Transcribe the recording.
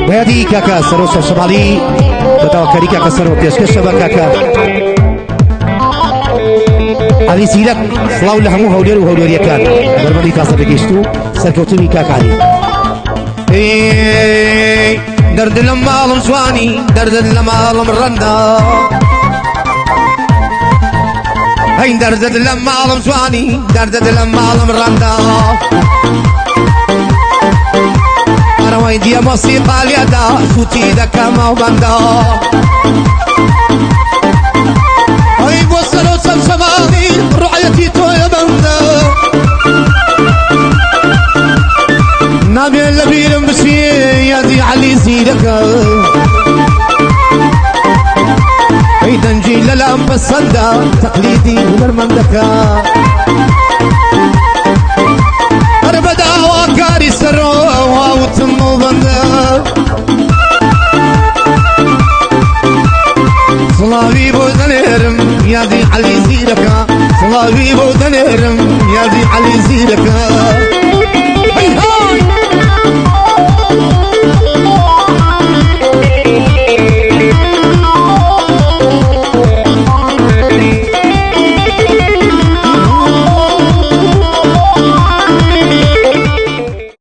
وهذه كاكا سروس الشمالي بتاع كاريكا كسروا تيسك شبكة كاكا علي سيرك سلاو لهمو هودير وهودير كان بربلي كاسر بكيشتو سركوتني كاكا علي درد لما عالم سواني درد لما عالم رندا هاي درد لما عالم سواني درد لما عالم رندا أنا وين دي موسيقى اليدا صوتي دكا ما وبندا هاي وصلوا سمسماني رعيتي تويا بندا نبي اللبير مسي يدي علي سيدك هاي دنجي للام بسندا تقليدي هنر مملكة أربدا وكاري سرو وتمو بندا صلاوي بودنيرم يدي علي سيدك صلاوي بودنيرم يدي علي سيدك هاي هاي